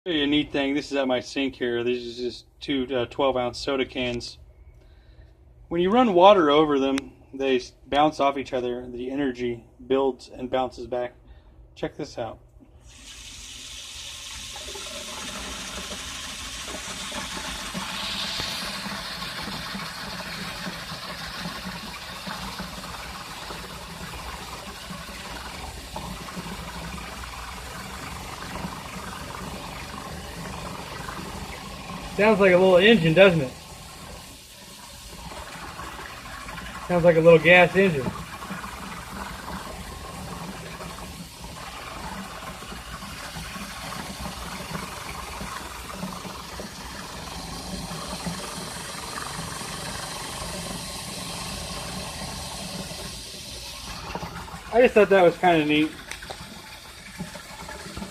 A neat thing. This is at my sink here. These are just two 12-ounce soda cans. When you run water over them, they bounce off each other. The energy builds and bounces back. Check this out. Sounds like a little engine, doesn't it? Sounds like a little gas engine. I just thought that was kind of neat.